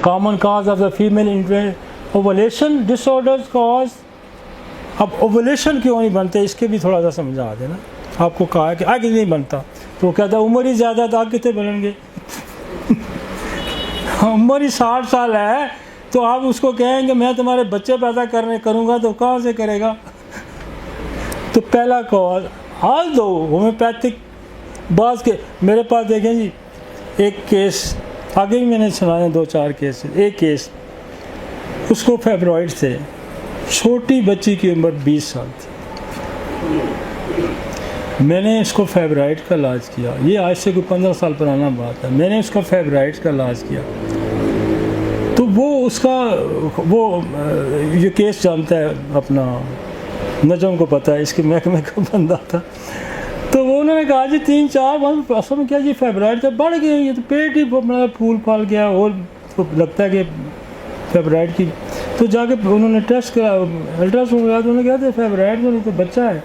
common cause of the female ovulation disorders cause. اب اوولیشن کیوں نہیں بنتے اس کے بھی تھوڑا سا سمجھا دینا. آپ کو کہا ہے کہ آگے نہیں بنتا تو وہ کہتا ہے عمر ہی زیادہ تو آگے کتنے بنیں گے. عمر ہی 60 سال ہے تو آپ اس کو کہیں گے میں تمہارے بچے پیدا کروں گا تو کہاں سے کرے گا. تو پہلا کاز آل دو ہومیوپیتھک بعض کے میرے پاس دیکھیں جی ایک کیس آگے بھی میں نے سنایا 2-4 کیس. ایک کیس اس کو فیبرائڈ تھے, چھوٹی بچی کی عمر 20 سال تھی. میں نے اس کو فیبرائڈ کا علاج کیا, یہ آج سے کوئی 15 سال پرانا بات ہے. میں نے اس کا فیبرائڈ کا علاج کیا تو وہ اس کا وہ یہ کیس جانتا ہے, اپنا نجم کو پتہ ہے, اس کے محکمے کا بندہ تھا. تو وہ انہوں نے کہا جی 3-4 ماہ اصل میں کیا جی فیبرائڈ تو بڑھ گئے, یہ تو پیٹ ہی پھول پھال گیا اور تو لگتا ہے کہ فیبرائڈ کی. تو جا کے انہوں نے ٹیسٹ کرا, الٹرا ساؤنڈ کیا تو انہوں نے کہا تھا فیبرائڈ تو نہیں تو بچہ ہے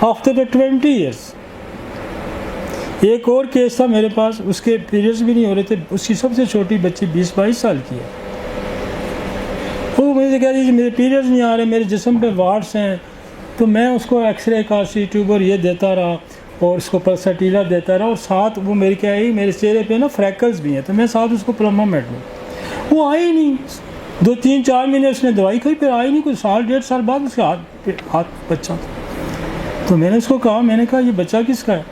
آفٹر 20 ایئرس. ایک اور کیس تھا میرے پاس, اس کے پیریڈس بھی نہیں ہو رہے تھے, اس کی سب سے چھوٹی بچی 20-22 سال کی ہے. وہ مجھے کہہ رہی جی میرے پیریڈس نہیں آ رہے, میرے جسم پہ وارٹس ہیں. تو میں اس کو ایکس رے کا سی ٹیوب اور یہ دیتا رہا اور اس کو پلسٹیلا دیتا رہا, اور ساتھ وہ میری کیا ہے میرے چہرے پہ نا فریکلز بھی ہیں, تو میں ساتھ اس کو پلومامیٹ دوں. وہ آئی نہیں, 2-3-4 مہینے اس نے دوائی کھائی, پھر آئی نہیں. کوئی 1.5 سال بعد اس کے ہاتھ بچہ تھا. تو میں نے اس کو کہا, میں نے کہا یہ بچہ کس کا ہے؟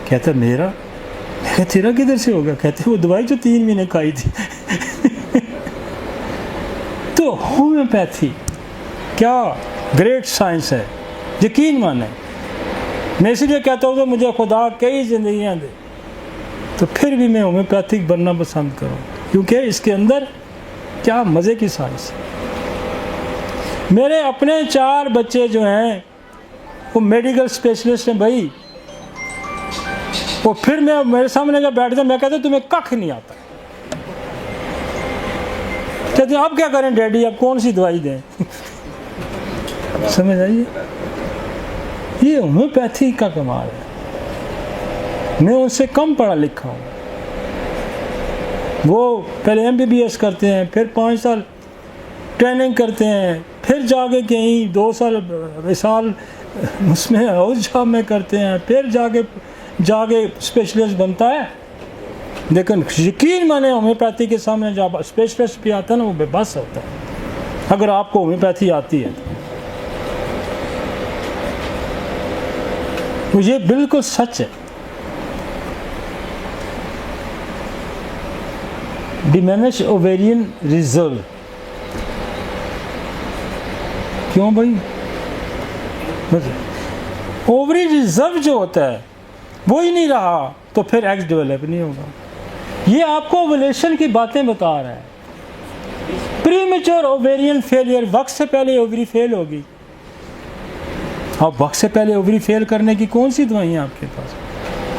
کہتا میرا. میں کہا تیرا کدھر سے ہوگا؟ کہتے وہ دوائی جو 3 مہینے کھائی تھی. تو ہومیوپیتھی کیا گریٹ سائنس ہے, یقین مانیں. میں اسی لیے کہتا ہوں کہ مجھے خدا کئی زندگیاں دے تو پھر بھی میں ہومیوپیتھک بننا پسند کروں, کیونکہ اس کے اندر کیا مزے کی سائنس ہے. میرے اپنے 4 بچے جو ہیں وہ میڈیکل اسپیشلسٹ ہیں بھائی. اور پھر میں میرے سامنے جب بیٹھتا میں کہتا تمہیں ککھ نہیں آتا. کہتے ہیں اب کیا کریں ڈیڈی, اب کون سی دوائی دیں. سمجھ آئیے, یہ ہومیوپیتھی کا کمال ہے. میں ان سے کم پڑھا لکھا ہوں. وہ پہلے MBBS کرتے ہیں, پھر 5 سال ٹریننگ کرتے ہیں, پھر جا کے کہیں 2 سال سال اس میں ہاؤس جاب میں کرتے ہیں, پھر جا کے اسپیشلسٹ بنتا ہے. لیکن یقین مانے ہومیوپیتھی کے سامنے جب اسپیشلسٹ بھی آتا ہے نا وہ بے بس ہوتا ہے, اگر آپ کو ہومیوپیتھی آتی ہے تو یہ بالکل سچ ہے. ڈیمینش اوویرین ریزرو, کیوں بھائی؟ اووری ریزرو جو ہوتا ہے وہی نہیں رہا تو پھر ایگز ڈیولپ نہیں ہوگا. یہ آپ کو اوولیشن کی باتیں بتا رہا ہے. پری میچور اوویرین فیلئر, وقت سے پہلے اووری فیل ہوگی. اب وقت سے پہلے اووری فیل کرنے کی کون سی دوائیں ہیں آپ کے پاس؟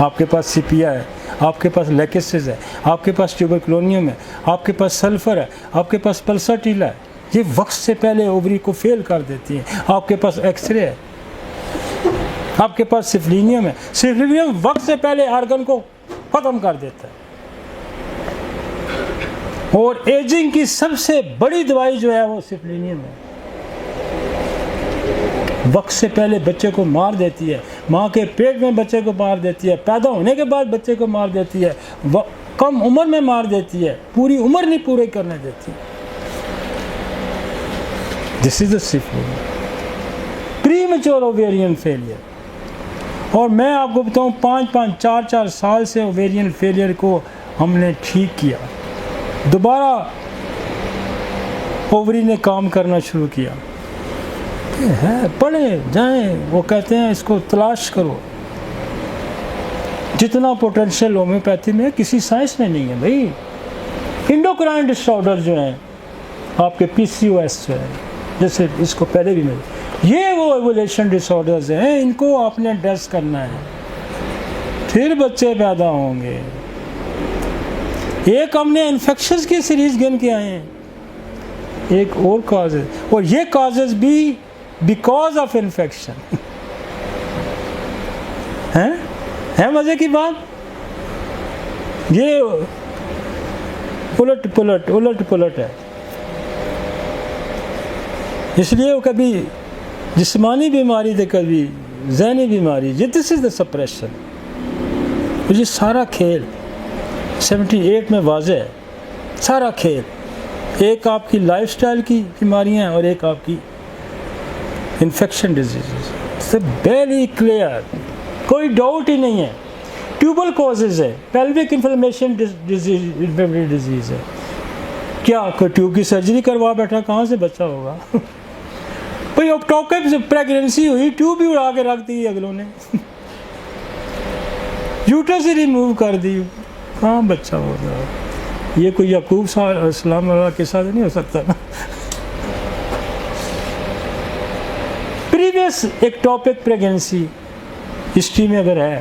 آپ کے پاس سپیا ہے, آپ کے پاس لیکسز ہے, آپ کے پاس ٹیوبرکلونیم ہے, آپ کے پاس سلفر ہے, آپ کے پاس پلساٹیلا ہے. یہ وقت سے پہلے اووری کو فیل کر دیتی ہیں. آپ کے پاس ایکس رے ہے, آپ کے پاس سفلینیم ہے. سفلینیم وقت سے پہلے آرگن کو ختم کر دیتا ہے. اور ایجنگ کی سب سے بڑی دوائی جو ہے وہ سفلینیم ہے. وقت سے پہلے بچے کو مار دیتی ہے, ماں کے پیٹ میں بچے کو مار دیتی ہے, پیدا ہونے کے بعد بچے کو مار دیتی ہے, کم عمر میں مار دیتی ہے, پوری عمر نہیں پورے کرنے دیتی. دس از دا سفلینیم, پری میچور اوویرین فیلئر. اور میں آپ کو بتاؤں 5-5 4-4 سال سے اوویرین فیلئر کو ہم نے ٹھیک کیا. دوبارہ اووری نے کام کرنا شروع کیا. ہے پڑھیں جائیں, وہ کہتے ہیں اس کو تلاش کرو. جتنا پوٹینشیل ہومیوپیتھی میں کسی سائنس میں نہیں ہے بھائی. انڈوکرائن ڈس آرڈر جو ہیں آپ کے PCOS جو ہے, جیسے اس کو پہلے بھی ملے, یہ وہ ایوولیشن ڈس آرڈرز ہیں, ان کو آپ نے ایڈریس کرنا ہے, پھر بچے پیدا ہوں گے. ایک ہم نے انفیکشنز کی سیریز گن کے آئے ہیں, ایک اور کاز ہے, اور یہ کازز بھی بیکاز آف انفیکشن ہے مزے کی بات. الٹ پلٹ ہے. اس لیے وہ کبھی جسمانی بیماری تھے کبھی ذہنی بیماری. دس از دا سپریشن. یہ سارا کھیل 78 میں واضح ہے. سارا کھیل ایک آپ کی لائف سٹائل کی بیماریاں اور ایک آپ کی انفیکشن ڈیزیز. ویری کلیئر, کوئی ڈاؤٹ ہی نہیں ہے. ٹیوبل کازز ہے, پیلوک انفلمیشن ڈیزیز ہے. کیا کوئی ٹیوب کی سرجری کروا بیٹھا, کہاں سے بچہ ہوگا؟ بھائی اکٹوکپ سے پریگننسی ہوئی, ٹیوب بھی اڑا کے رکھ دی اگلوں نے, یوٹرس ہی ریموو کر دی, کہاں بچہ ہوگا؟ یہ کوئی یعقوب السلام علیہ کے ساتھ نہیں ہو سکتا نا. پریویس ایکٹوپک پریگننسی ہسٹری میں اگر ہے,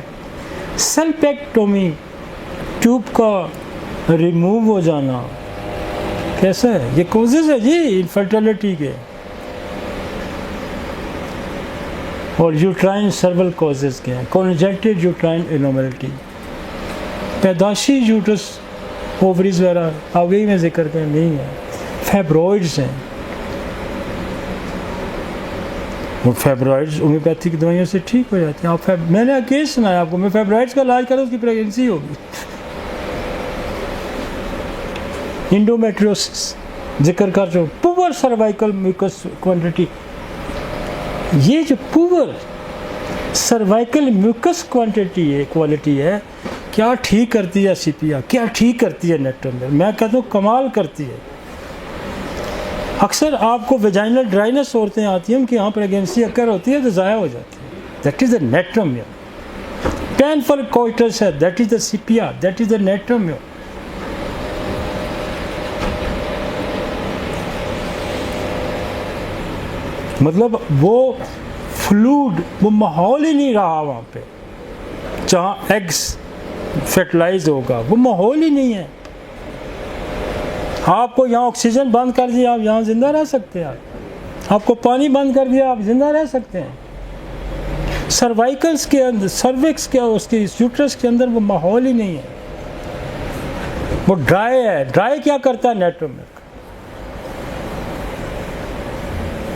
سلپیکٹومی ٹیوب کا ریموو ہو جانا کیسا ہے؟ یہ کوزز ہے جی انفرٹیلٹی کے, اور یوٹرائن سرول کوزز کے ہیں. کونجنٹل یوٹرائن انوملٹی, پیدائشی یوٹرس اووریز وغیرہ آگے ہی میں ذکر کریں نہیں ہے. فیبرائڈز ہیں, وہ فیبرائڈز ہومیوپیتھی کی دوائیوں سے ٹھیک ہو جاتے ہیں. آپ میں نے کیس سنایا آپ کو, میں فیبرائڈز کا علاج کروں اس کی پریگننسی ہوگی. انڈومیٹریوسس ذکر کر جو پور سروائکل میوکس کوانٹٹی, یہ جو پور سروائکل میوکس کوالٹی ہے, کیا ٹھیک کرتی ہے سی پی آر, کیا ٹھیک کرتی ہے نیٹرم. میں کہتا ہوں کمال کرتی ہے. اکثر آپ کو ویجائنل ڈرائنس عورتیں آتی ہیں, ان کی یہاں پریگننسی اکر ہوتی ہے تو ضائع ہو جاتی ہے. That is the نیٹرم. پینفل کوئٹس ہے, that is the C P R, that is the نیٹرم. مطلب وہ فلوڈ, وہ ماحول ہی نہیں رہا وہاں پہ جہاں ایگز فرٹیلائز ہوگا, وہ ماحول ہی نہیں ہے. آپ کو یہاں آکسیجن بند کر دیا, آپ یہاں زندہ رہ سکتے ہیں. آپ کو پانی بند کر دیا, آپ زندہ رہ سکتے ہیں. سروائکلس کے اندر, سروکس کے, اس کی یوٹرس کے اندر وہ ماحول ہی نہیں ہے, وہ ڈرائی ہے. ڈرائی کیا کرتا ہے نیٹرم میں؟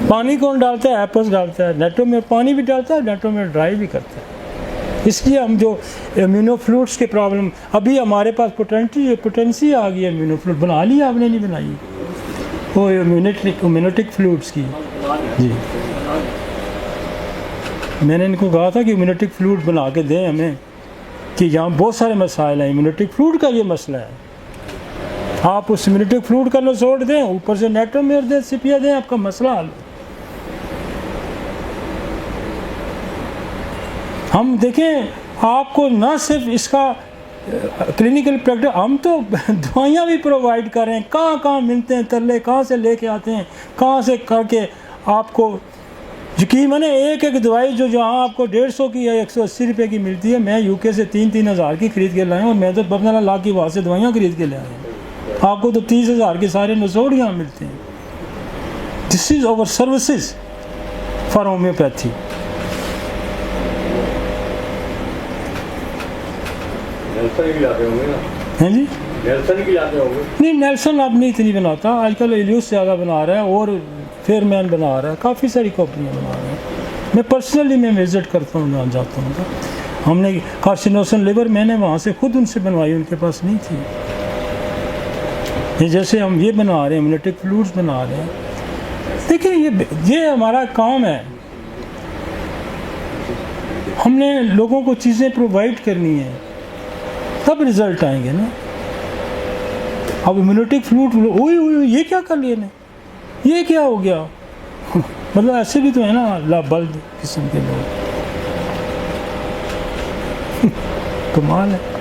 پانی کون ڈالتا ہے؟ ایپلس ڈالتا ہے. نیٹرم میں پانی بھی ڈالتا ہے, نیٹرم میں ڈرائی بھی کرتا ہے. اس لیے ہم جو امیونو فلوڈس کے پرابلم, ابھی ہمارے پاس پوٹینسی آ گئی ہے. امیونو فلوڈ بنا لی, آپ نے نہیں بنائی؟ وہ امیونوٹک فلوڈس کی. جی میں نے ان کو کہا تھا کہ امیونوٹک فلوڈ بنا کے دیں ہمیں, کہ یہاں بہت سارے مسائل ہیں. امیونوٹک فلوڈ کا یہ مسئلہ ہے. آپ اس امیونوٹک فلوڈ کا نچوڑ دیں, اوپر سے نیٹرم میں دیں, سپیا دیں, آپ کا مسئلہ حل. ہم دیکھیں, آپ کو نہ صرف اس کا کلینکل پریکٹس, ہم تو دوائیاں بھی پرووائڈ کر رہے ہیں. کہاں کہاں ملتے ہیں ترلے, کہاں سے لے کے آتے ہیں, کہاں سے کر کے آپ کو یقین ہے. ایک دوائی جو جہاں آپ کو 150 کی یا 180 روپے کی ملتی ہے, میں یو کے سے 3,000 کی خرید کے لائے ہوں, اور میں تو 15 لاکھ کی وہاں سے دوائیاں خرید کے لے آئے ہیں. آپ کو تو 30,000 کے سارے نچوڑ یہاں ملتے ہیں. دس از اوور سروسز فار ہومیوپیتھی. ہیں جی نہیں, نیلسن اب نہیں اتنی بناتا آج کل, ایلیوس زیادہ بنا رہا ہے, اور فیئر مین بنا رہا ہے, کافی ساری کمپنیاں بنا رہے ہیں. میں پرسنلی میں وزٹ کرتا ہوں, جہاں جاتا ہوں. ہم نے کارسینوسن لیور, میں نے وہاں سے خود ان سے بنوائی, ان کے پاس نہیں تھی. یہ جیسے ہم یہ بنا رہے ہیں, امیونوٹک فلوڈس بنا رہے ہیں. دیکھیں یہ ہمارا کام ہے. ہم نے لوگوں کو چیزیں پرووائڈ کرنی ہیں, تب رزلٹ آئیں گے نا. اب امیونوٹک فلوڈ یہ کیا کر لیے نے, یہ کیا ہو گیا, مطلب ایسے بھی تو ہے نا لابلد قسم کے لوگ. کمال ہے.